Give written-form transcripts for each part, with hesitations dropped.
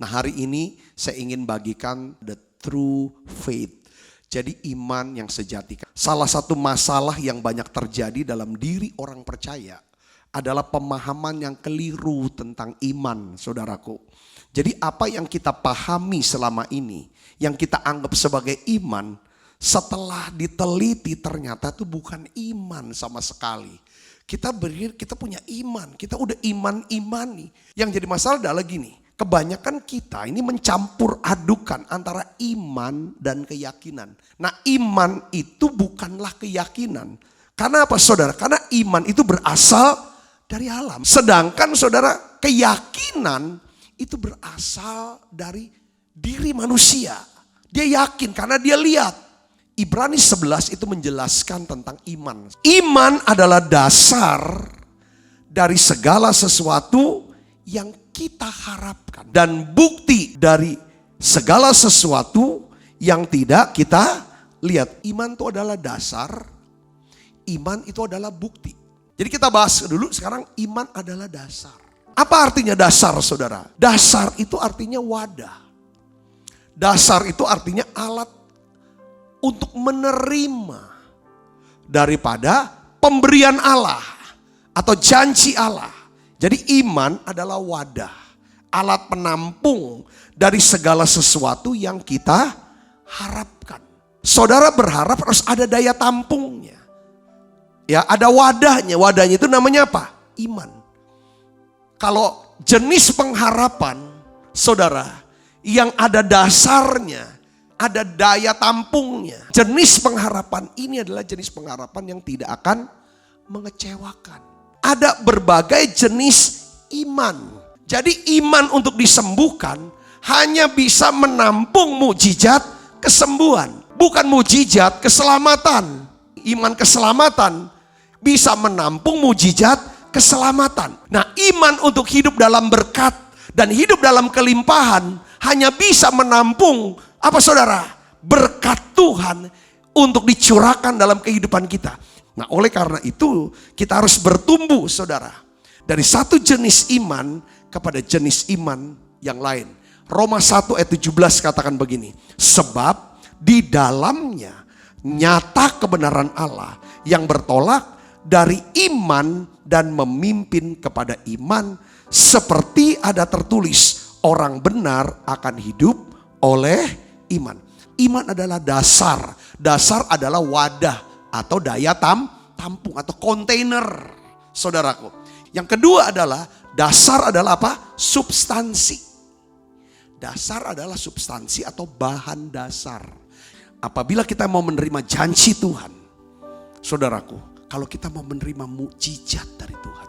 Nah, hari ini saya ingin bagikan the true faith. Jadi iman yang sejati. Salah satu masalah yang banyak terjadi dalam diri orang percaya adalah pemahaman yang keliru tentang iman, saudaraku. Jadi apa yang kita pahami selama ini, yang kita anggap sebagai iman, setelah diteliti ternyata itu bukan iman sama sekali. Kita berpikir kita punya iman, kita udah imani. Yang jadi masalah adalah gini, kebanyakan kita ini mencampur adukan antara iman dan keyakinan. Nah, iman itu bukanlah keyakinan. Karena apa, saudara? Karena iman itu berasal dari alam. Sedangkan saudara, keyakinan itu berasal dari diri manusia. Dia yakin karena dia lihat. Ibrani 11 itu menjelaskan tentang iman. Iman adalah dasar dari segala sesuatu yang kita harapkan. Dan bukti dari segala sesuatu yang tidak kita lihat. Iman itu adalah dasar, iman itu adalah bukti. Jadi kita bahas dulu sekarang iman adalah dasar. Apa artinya dasar, saudara? Dasar itu artinya wadah. Dasar itu artinya alat untuk menerima daripada pemberian Allah atau janji Allah. Jadi iman adalah wadah, alat penampung dari segala sesuatu yang kita harapkan. Saudara berharap harus ada daya tampungnya. Ya, ada wadahnya. Wadahnya itu namanya apa? Iman. Kalau jenis pengharapan, saudara, yang ada dasarnya, ada daya tampungnya. Jenis pengharapan ini adalah jenis pengharapan yang tidak akan mengecewakan. Ada berbagai jenis iman. Jadi iman untuk disembuhkan hanya bisa menampung mukjizat kesembuhan. Bukan mukjizat keselamatan. Iman keselamatan bisa menampung mukjizat keselamatan. Nah, iman untuk hidup dalam berkat dan hidup dalam kelimpahan hanya bisa menampung apa, saudara? Berkat Tuhan untuk dicurahkan dalam kehidupan kita. Nah, oleh karena itu kita harus bertumbuh, saudara, dari satu jenis iman kepada jenis iman yang lain. Roma 1 ayat 17 katakan begini, sebab di dalamnya nyata kebenaran Allah yang bertolak dari iman dan memimpin kepada iman, seperti ada tertulis, orang benar akan hidup oleh iman. Iman adalah dasar. Dasar adalah wadah atau daya tampung atau kontainer, saudaraku. Yang kedua adalah dasar adalah apa? Substansi. Dasar adalah substansi atau bahan dasar. Apabila kita mau menerima janji Tuhan, saudaraku, kalau kita mau menerima mukjizat dari Tuhan,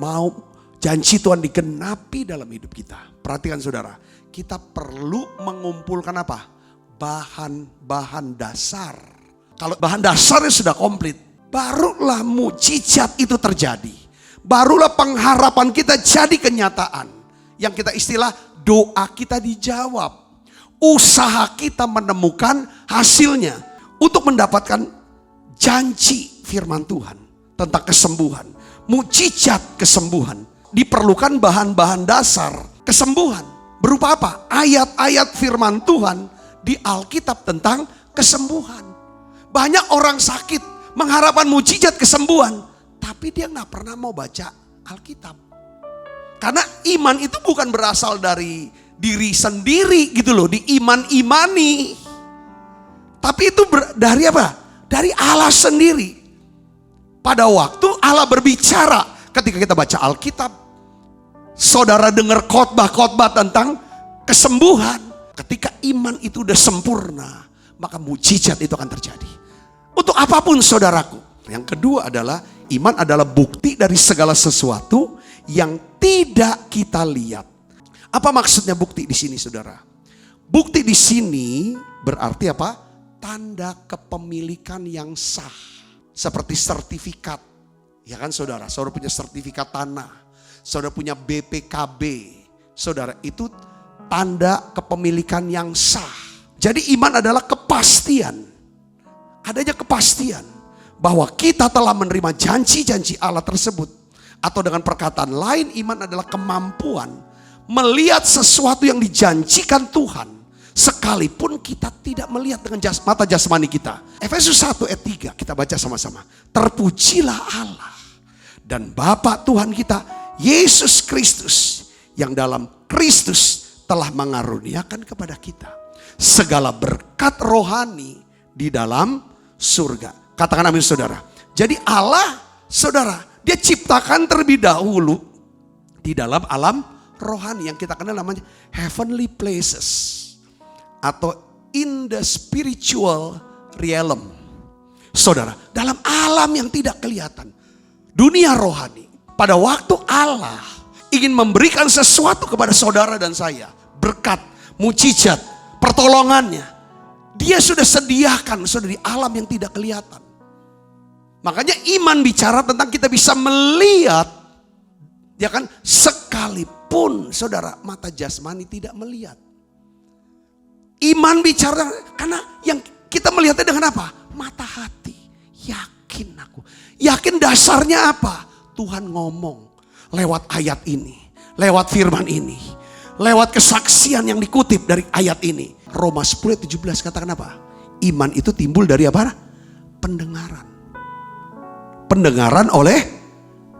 mau janji Tuhan digenapi dalam hidup kita, perhatikan saudara, kita perlu mengumpulkan apa? Bahan-bahan dasar. Kalau bahan dasarnya sudah komplit, barulah mukjizat itu terjadi. Barulah pengharapan kita jadi kenyataan. Yang kita istilah doa kita dijawab. Usaha kita menemukan hasilnya untuk mendapatkan janji firman Tuhan tentang kesembuhan. Mukjizat kesembuhan. Diperlukan bahan-bahan dasar kesembuhan. Berupa apa? Ayat-ayat firman Tuhan di Alkitab tentang kesembuhan. Banyak orang sakit mengharapkan mukjizat kesembuhan, tapi dia gak pernah mau baca Alkitab. Karena iman itu bukan berasal dari diri sendiri gitu loh, diiman-imani. Tapi itu dari apa? Dari Allah sendiri. Pada waktu Allah berbicara, ketika kita baca Alkitab, saudara dengar khotbah-khotbah tentang kesembuhan. Ketika iman itu udah sempurna, maka mukjizat itu akan terjadi. Untuk apapun, saudaraku. Yang kedua adalah iman adalah bukti dari segala sesuatu yang tidak kita lihat. Apa maksudnya bukti di sini, saudara? Bukti di sini berarti apa? Tanda kepemilikan yang sah. Seperti sertifikat. Ya kan, saudara? Saudara punya sertifikat tanah. Saudara punya BPKB. Saudara, itu tanda kepemilikan yang sah. Jadi iman adalah kepastian. Adanya kepastian bahwa kita telah menerima janji-janji Allah tersebut. Atau dengan perkataan lain, iman adalah kemampuan melihat sesuatu yang dijanjikan Tuhan, sekalipun kita tidak melihat dengan mata jasmani kita. Efesus 1 ayat 3 kita baca sama-sama. Terpujilah Allah dan Bapa Tuhan kita Yesus Kristus, yang dalam Kristus telah mengaruniakan kepada kita segala berkat rohani di dalam surga. Katakan amin saudara. Jadi Allah saudara, dia ciptakan terlebih dahulu di dalam alam rohani yang kita kenal namanya heavenly places atau in the spiritual realm. Saudara, dalam alam yang tidak kelihatan, dunia rohani, pada waktu Allah ingin memberikan sesuatu kepada saudara dan saya, berkat, mujizat, pertolongannya, dia sudah sediakan sudah di alam yang tidak kelihatan. Makanya iman bicara tentang kita bisa melihat, ya kan, sekalipun saudara mata jasmani tidak melihat. Iman bicara karena yang kita melihatnya dengan apa? Mata hati. Yakin aku. Yakin dasarnya apa? Tuhan ngomong lewat ayat ini, lewat firman ini, lewat kesaksian yang dikutip dari ayat ini. Roma 10:17 katakan apa? Iman itu timbul dari apa? Pendengaran. Pendengaran oleh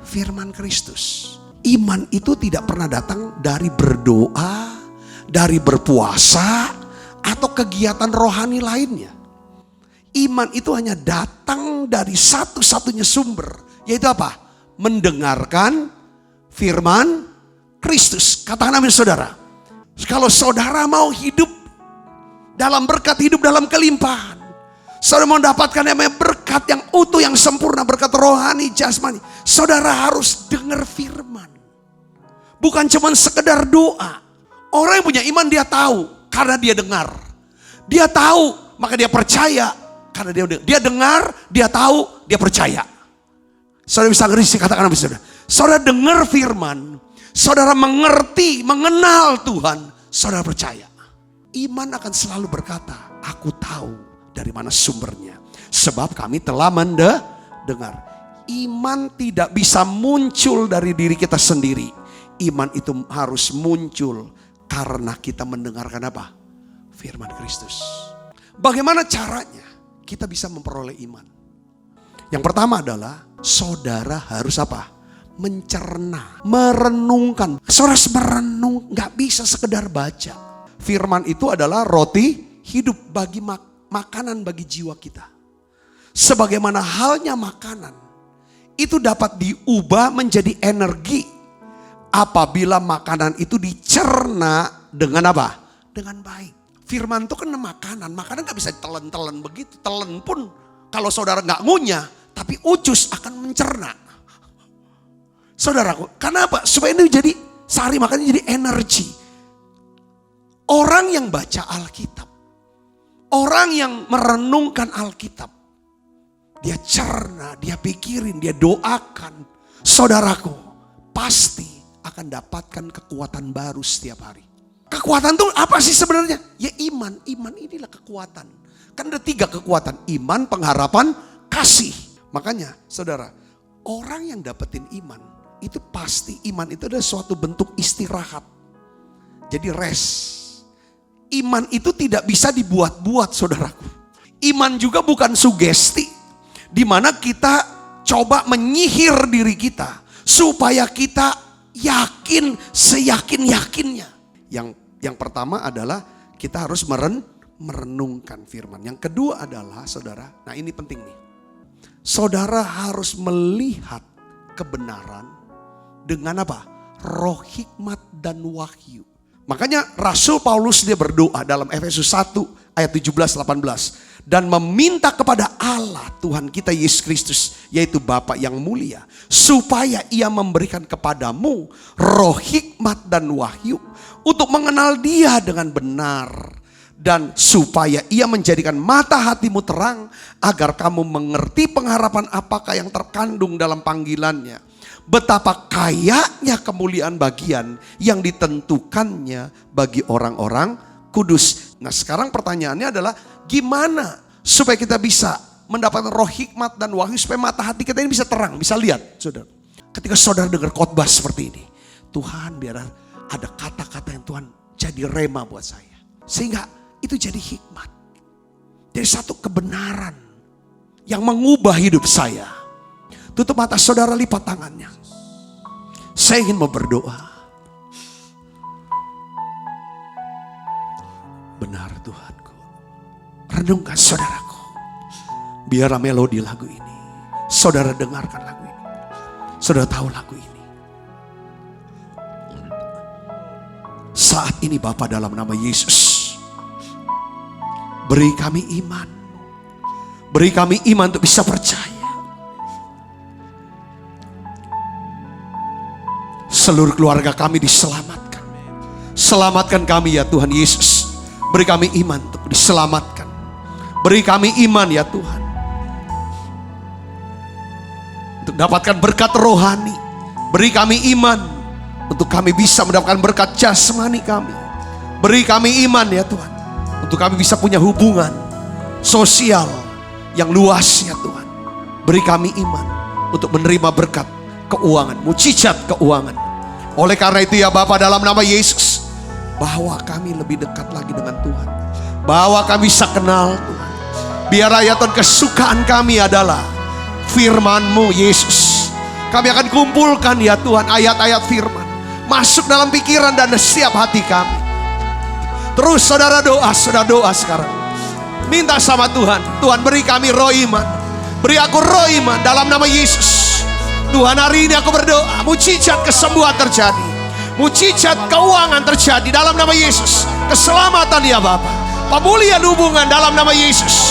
firman Kristus. Iman itu tidak pernah datang dari berdoa, dari berpuasa, atau kegiatan rohani lainnya. Iman itu hanya datang dari satu-satunya sumber, yaitu apa? Mendengarkan firman Kristus. Katakan amin saudara. Kalau saudara mau hidup dalam berkat, hidup dalam kelimpahan, saudara mau mendapatkan yang berkat yang utuh, yang sempurna, berkat rohani, jasmani, saudara harus dengar firman. Bukan cuma sekedar doa. Orang yang punya iman dia tahu karena dia dengar. Dia tahu maka dia percaya karena dia dengar, dia tahu, dia percaya. Saudara bisa ngerti, katakan apa saudara? Saudara dengar firman, saudara mengerti, mengenal Tuhan, saudara percaya. Iman akan selalu berkata, aku tahu dari mana sumbernya, sebab kami telah mendengar. Iman tidak bisa muncul dari diri kita sendiri. Iman itu harus muncul karena kita mendengarkan apa? Firman Kristus. Bagaimana caranya kita bisa memperoleh iman? Yang pertama adalah saudara harus apa? Mencerna, merenungkan. Saudara merenung, gak bisa sekedar baca. Firman itu adalah roti hidup bagi makanan bagi jiwa kita. Sebagaimana halnya makanan itu dapat diubah menjadi energi apabila makanan itu dicerna dengan apa? Dengan baik. Firman itu kan makanan gak bisa telan-telan begitu. Telan pun kalau saudara gak ngunyah, tapi ucus akan mencerna. Saudaraku, kenapa? Supaya ini jadi sehari makannya jadi energi. Orang yang baca Alkitab, orang yang merenungkan Alkitab, dia cerna, dia pikirin, dia doakan. Saudaraku, pasti akan dapatkan kekuatan baru setiap hari. Kekuatan itu apa sih sebenarnya? Ya iman. Iman inilah kekuatan. Kan ada 3 kekuatan. Iman, pengharapan, kasih. Makanya saudara, orang yang dapetin iman, itu pasti iman itu adalah suatu bentuk istirahat. Jadi rest. Iman itu tidak bisa dibuat-buat saudaraku. Iman juga bukan sugesti. Dimana kita coba menyihir diri kita. Supaya kita yakin seyakin-yakinnya. Yang pertama adalah kita harus merenungkan firman. Yang kedua adalah saudara, nah ini penting nih. Saudara harus melihat kebenaran dengan apa? Roh hikmat dan wahyu. Makanya Rasul Paulus dia berdoa dalam Efesus 1 ayat 17-18. Dan meminta kepada Allah Tuhan kita Yesus Kristus, yaitu Bapa yang mulia, supaya ia memberikan kepadamu roh hikmat dan wahyu untuk mengenal dia dengan benar. Dan supaya ia menjadikan mata hatimu terang, agar kamu mengerti pengharapan apakah yang terkandung dalam panggilannya. Betapa kayanya kemuliaan bagian yang ditentukannya bagi orang-orang kudus. Nah sekarang pertanyaannya adalah gimana supaya kita bisa mendapatkan roh hikmat dan wahyu, supaya mata hati kita ini bisa terang, bisa lihat. Saudara, ketika saudara dengar khotbah seperti ini, Tuhan biar ada kata-kata yang Tuhan jadi rema buat saya. Sehingga itu jadi hikmat. Jadi satu kebenaran yang mengubah hidup saya. Tutup mata saudara, lipat tangannya. Saya ingin mau berdoa. Benar Tuhanku. Renungkan saudaraku. Biarlah melodi lagu ini. Saudara dengarkan lagu ini. Saudara tahu lagu ini. Saat ini Bapa, dalam nama Yesus, beri kami iman. Beri kami iman untuk bisa percaya. Seluruh keluarga kami diselamatkan. Selamatkan kami ya Tuhan Yesus. Beri kami iman untuk diselamatkan. Beri kami iman ya Tuhan, untuk dapatkan berkat rohani. Beri kami iman untuk kami bisa mendapatkan berkat jasmani kami. Beri kami iman ya Tuhan, untuk kami bisa punya hubungan sosial yang luas ya Tuhan. Beri kami iman untuk menerima berkat keuangan, mukjizat keuangan. Oleh karena itu ya Bapa, dalam nama Yesus, bahwa kami lebih dekat lagi dengan Tuhan. Bahwa kami bisa kenal Tuhan. Biar ya Tuhan, kesukaan kami adalah firman-Mu Yesus. Kami akan kumpulkan ya Tuhan ayat-ayat firman masuk dalam pikiran dan setiap hati kami. Terus saudara doa sekarang. Minta sama Tuhan. Tuhan, beri kami roh iman. Beri aku roh iman dalam nama Yesus. Tuhan, hari ini aku berdoa, mukjizat kesembuhan terjadi. Mukjizat keuangan terjadi dalam nama Yesus. Keselamatan ya Bapa. Pemulihan hubungan dalam nama Yesus.